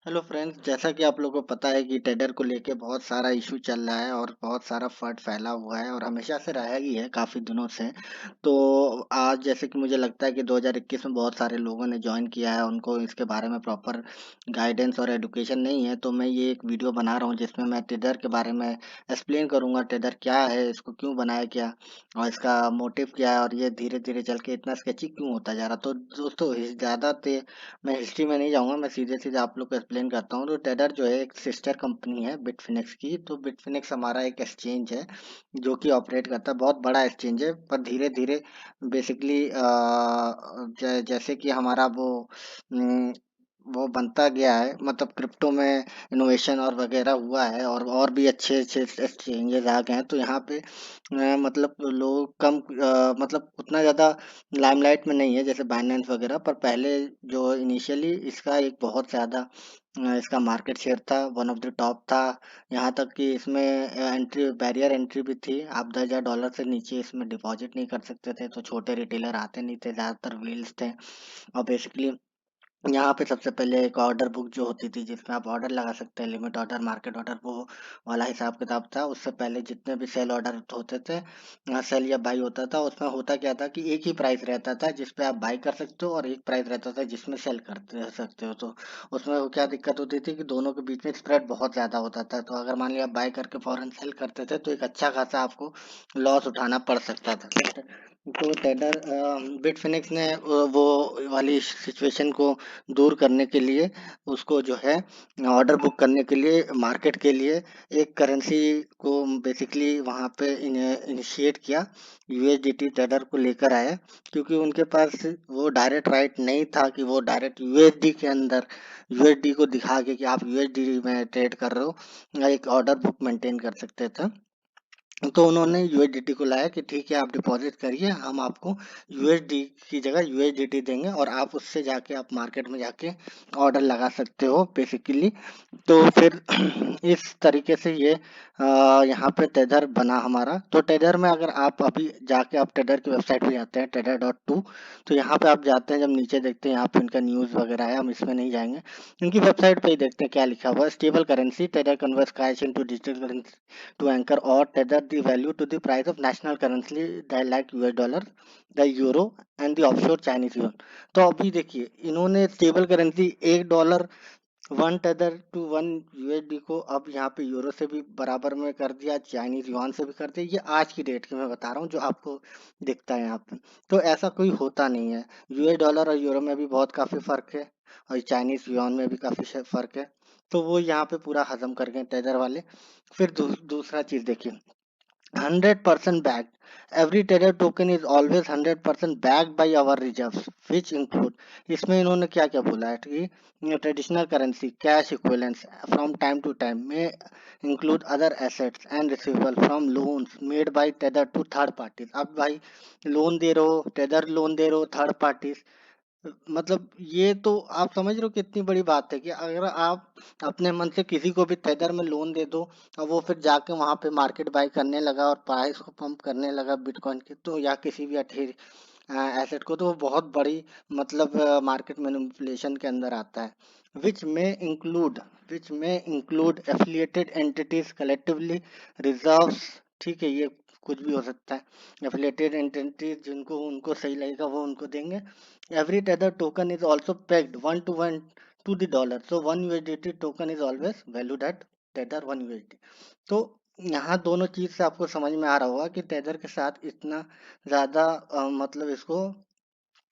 Hello friends, जैसा कि आप लोगों को पता है कि टेडर को लेके बहुत सारा इशू चल रहा है और बहुत सारा फर्ड फैला हुआ है और हमेशा से रहा ही है काफ़ी दिनों से। तो आज जैसे कि मुझे लगता है कि 2021 में बहुत सारे लोगों ने ज्वाइन किया है, उनको इसके बारे में प्रॉपर गाइडेंस और एडुकेशन नहीं है। तो मैं ये एक वीडियो बना रहा हूँ जिसमें मैं टेडर के बारे में एक्सप्लेन करूँगा, टेडर क्या है, इसको क्यों बनाया गया और इसका मोटिव क्या है और ये धीरे धीरे चल के इतना स्केची क्यों होता जा रहा। तो दोस्तों ज़्यादा मैं हिस्ट्री में नहीं जाऊँगा, मैं सीधे-सीधे आप लोग को एक्सप्लेन करता हूँ। तो टेडर जो है एक सिस्टर कंपनी है बिटफिनेक्स की। तो बिटफिनेक्स हमारा एक एक्सचेंज है जो कि ऑपरेट करता है, बहुत बड़ा एक्सचेंज है। पर धीरे-धीरे बेसिकली जैसे कि हमारा वो बनता गया है, मतलब क्रिप्टो में इनोवेशन और वगैरह हुआ है और भी अच्छे-अच्छे एक्सचेंजेस आ गए हैं। तो यहाँ पे मतलब लोग कम मतलब उतना ज़्यादा लाइमलाइट में नहीं है जैसे बाइनेंस वगैरह। पर पहले जो इनिशियली इसका एक बहुत ज़्यादा इसका मार्केट शेयर था, वन ऑफ द टॉप था। यहाँ तक कि इसमें बैरियर एंट्री भी थी। आप $10,000 से नीचे इसमें डिपॉजिट नहीं कर सकते थे, तो छोटे रिटेलर आते नहीं थे, ज़्यादातर व्हील्स थे। और बेसिकली यहाँ पे सबसे पहले एक ऑर्डर बुक जो होती थी जिसमें आप ऑर्डर लगा सकते हैं, लिमिट ऑर्डर, मार्केट ऑर्डर, वो वाला हिसाब किताब था। उससे पहले जितने भी सेल ऑर्डर होते थे, सेल या बाई होता था, उसमें होता क्या था कि एक ही प्राइस रहता था जिस पे आप बाई कर सकते हो और एक प्राइस रहता था जिसमें सेल करते सकते हो। तो उसमें वो क्या दिक्कत होती थी कि दोनों के बीच में स्प्रेड बहुत ज़्यादा होता था। तो अगर मान लिया आप बाई करके फौरन सेल करते थे तो एक अच्छा खासा आपको लॉस उठाना पड़ सकता था। तो टेडर बिटफिनिक्स ने वो वाली सिचुएशन को दूर करने के लिए, उसको जो है ऑर्डर बुक करने के लिए, मार्केट के लिए एक करेंसी को बेसिकली वहाँ पे इनिशिएट किया। यूएसडीटी टेडर को लेकर आया क्योंकि उनके पास वो डायरेक्ट राइट नहीं था कि वो डायरेक्ट यूएसडी के अंदर यूएसडी को दिखा के कि आप यूएसडी में ट्रेड कर रहे हो, एक ऑर्डर बुक मेंटेन कर सकते थे। तो उन्होंने यूएसडीटी को लाया कि ठीक है, आप डिपॉजिट करिए, हम आपको यूएसडी की जगह यूएसडीटी देंगे और आप उससे जाके आप मार्केट में जाके ऑर्डर लगा सकते हो बेसिकली। तो फिर इस तरीके से ये यहाँ पे टेडर बना हमारा। तो टेडर में अगर आप अभी जाके आप टेडर की वेबसाइट पे जाते हैं टेडर.to, तो यहाँ पे आप जाते हैं, जब नीचे देखते हैं यहाँ पे इनका न्यूज़ वगैरह है, हम इसमें नहीं जाएंगे, इनकी वेबसाइट पे ही देखते हैं क्या लिखा हुआ है। Stable currency tedder converts cash into digital currency to anchor or tether the value to the price of national currency that like US dollar, the euro and the offshore Chinese yuan। तो अभी देखिए इन्होंने stable currency $1 one Tether to one USD को अब यहाँ पे euro से भी बराबर में कर दिया, चाइनीज युआन से भी कर दिया। ये आज की डेट की मैं बता रहा हूँ जो आपको दिखता है यहाँ पे। तो ऐसा कोई होता नहीं है। यूएस डॉलर और यूरो में भी बहुत काफी फर्क है और चाइनीज युआन में भी काफी फर्क है। तो वो यहाँ पे पूरा हजम कर गए टेदर वाले। फिर दूसरा चीज देखिए, 100% backed. Every tether token is always 100% backed by our reserves, which include, इसमें इन्होंने क्या क्या बोला है कि traditional currency cash equivalents from time to time में include other assets and receivable from loans made by Tether to third parties. अब भाई लोन दे रहे हो, टेदर लोन दे रहे हो थर्ड पार्टीज, मतलब ये तो आप समझ रहे हो कितनी बड़ी बात है कि अगर आप अपने मन से किसी को भी टेदर में लोन दे दो और वो फिर जाके वहां पे मार्केट बाय करने लगा और प्राइस को पंप करने लगा बिटकॉइन के, तो या किसी भी एसेट को, तो वो बहुत बड़ी मतलब मार्केट मैनिपुलेशन के अंदर आता है। विच में इंक्लूड विच में include affiliated entities collectively reserves. ठीक है, ये कुछ भी हो सकता है। एफिलिएटेड एंटिटीज जिनको उनको सही लगेगा वो उनको देंगे। Every tether token is also pegged one to one to the dollar. So one USDT token is always valued at tether one USD। तो यहाँ दोनों चीज से आपको समझ में आ रहा होगा कि tether के साथ इतना ज्यादा मतलब इसको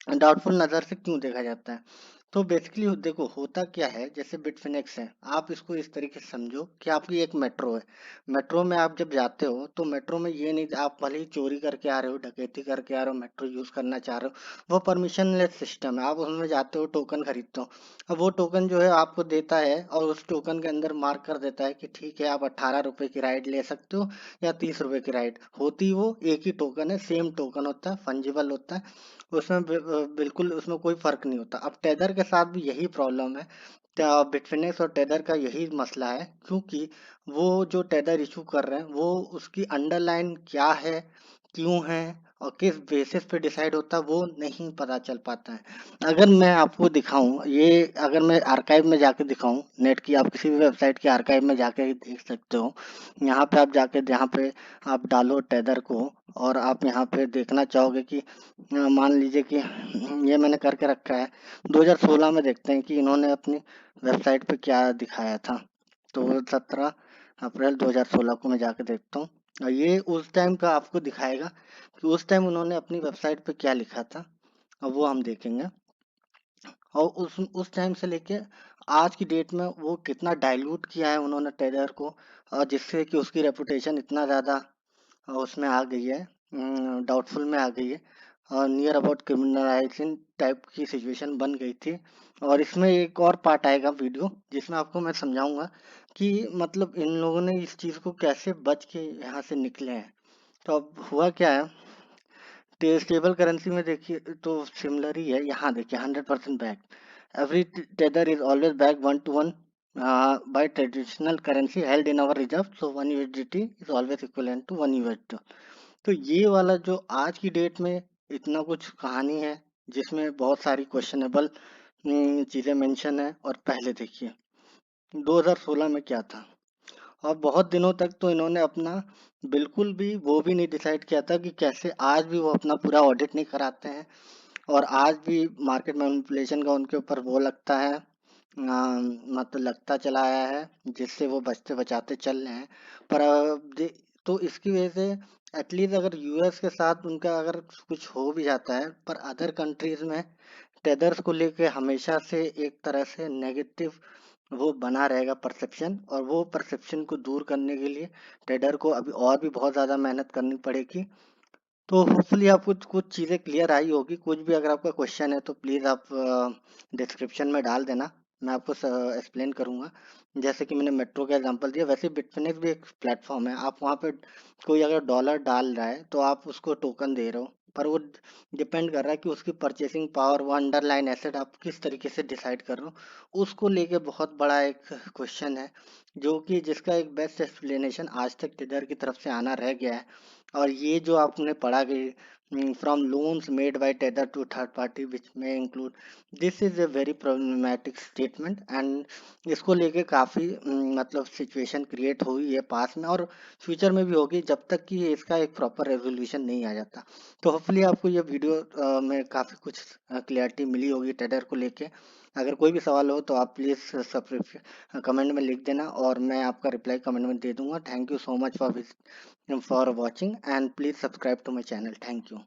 डाउटफुल नज़र से क्यों देखा जाता है। तो बेसिकली देखो होता क्या है, जैसे बिटफिनेक्स है, आप इसको इस तरीके से समझो कि आपकी एक मेट्रो है। मेट्रो में आप जब जाते हो तो मेट्रो में ये नहीं, आप भले ही चोरी करके आ रहे हो, डकैती करके आ रहे हो, मेट्रो यूज करना चाह रहे हो, वो परमिशनलेस सिस्टम है। आप उसमें जाते हो, टोकन खरीदते हो। अब वो टोकन जो है आपको देता है और उस टोकन के अंदर मार्क कर देता है कि ठीक है, आप 18 रुपए की राइड ले सकते हो या 30 रुपए की राइड। होती वो एक ही टोकन है, सेम टोकन होता है, फंजिबल होता है, उसमें बिल्कुल उसमें कोई फर्क नहीं होता। अब टेदर के साथ भी यही प्रॉब्लम है। बिटफिनेक्स और टेदर का यही मसला है, क्योंकि वो जो टेदर इशू कर रहे हैं वो उसकी अंडरलाइन क्या है, क्यों है, और किस बेसिस पे डिसाइड होता है वो नहीं पता चल पाता है। अगर मैं आपको दिखाऊँ ये, अगर मैं आर्काइव में जाके दिखाऊँ नेट की, आप किसी भी वेबसाइट के आर्काइव में जाके देख सकते हो। यहाँ पे आप जाके, जहाँ पे आप डालो टेदर को और आप यहाँ पे देखना चाहोगे कि मान लीजिए कि ये मैंने करके रखा है 2016 में, देखते हैं कि इन्होंने अपनी वेबसाइट पे क्या दिखाया था। तो 17 अप्रैल 2016 को मैं जाके देखता हूँ और ये उस टाइम का आपको दिखाएगा कि उस टाइम उन्होंने अपनी वेबसाइट पे क्या लिखा था, और वो हम देखेंगे। और उस टाइम से लेके आज की डेट में वो कितना डाइल्यूट किया है उन्होंने टेलर को, और जिससे कि उसकी रेपुटेशन इतना ज़्यादा उसमें आ गई है, डाउटफुल में आ गई है, और नियर अबाउट क्रिमिनलाइजेशन टाइप की सिचुएशन बन गई थी। और इसमें एक और पार्ट आएगा वीडियो जिसमें आपको मैं समझाऊंगा कि मतलब इन लोगों ने इस चीज़ को कैसे बच के यहाँ से निकले हैं। तो अब हुआ क्या है, स्टेबल करेंसी में देखिए तो सिमिलर ही है। यहाँ देखिए 100% back, every tether is always back 1 to 1 by traditional currency held in our reserve, so 1 USDT is always equivalent to 1 USD। तो ये वाला जो आज की डेट में इतना कुछ कहानी है जिसमें बहुत सारी क्वेश्चनेबल चीजें मेंशन है। और पहले देखिए 2016 में क्या था, और बहुत दिनों तक तो इन्होंने अपना बिल्कुल भी वो भी नहीं डिसाइड किया था कि कैसे, आज भी वो अपना पूरा ऑडिट नहीं कराते हैं। और आज भी मार्केट मैनिपुलेशन का उनके ऊपर वो लगता है, मतलब लगता चला आया है, जिससे वो बचते बचाते चल रहे हैं। पर तो इसकी वजह से एटलीस्ट अगर यूएस के साथ उनका अगर कुछ हो भी जाता है, पर अदर कंट्रीज में टेदर्स को लेके हमेशा से एक तरह से नेगेटिव वो बना रहेगा परसेप्शन, और वो परसेप्शन को दूर करने के लिए टेडर को अभी और भी बहुत ज़्यादा मेहनत करनी पड़ेगी। तो होपफुली आपको कुछ चीज़ें क्लियर आई होगी। कुछ भी अगर आपका क्वेश्चन है तो प्लीज़ आप डिस्क्रिप्शन में डाल देना, मैं आपको एक्सप्लेन करूँगा। जैसे कि मैंने मेट्रो का एग्जांपल दिया, वैसे बिटफिनेक्स भी एक प्लेटफॉर्म है। आप वहाँ पे कोई अगर डॉलर डाल रहा है तो आप उसको टोकन दे रहे हो, पर वो डिपेंड कर रहा है कि उसकी परचेसिंग पावर, वो अंडरलाइन एसेट आप किस तरीके से डिसाइड कर रहे हो, उसको लेके बहुत बड़ा एक क्वेश्चन है, जो कि जिसका एक बेस्ट एक्सप्लेनेशन आज तक टेडर की तरफ से आना रह गया है। और ये जो आपने पढ़ा कि from loans made by Tether to third party which में include, this is a very problematic statement, and इसको लेके काफ़ी मतलब सिचुएशन क्रिएट हुई है पास में, और फ्यूचर में भी होगी जब तक कि इसका एक प्रॉपर रेजोल्यूशन नहीं आ जाता। तो होपफुली आपको ये वीडियो में काफ़ी कुछ क्लियरिटी मिली होगी टेडर को लेके। अगर कोई भी सवाल हो तो आप प्लीज़ सब कमेंट में लिख देना और मैं आपका रिप्लाई कमेंट में दे दूंगा। Thank you so much for watching, and please subscribe to my channel. Thank you.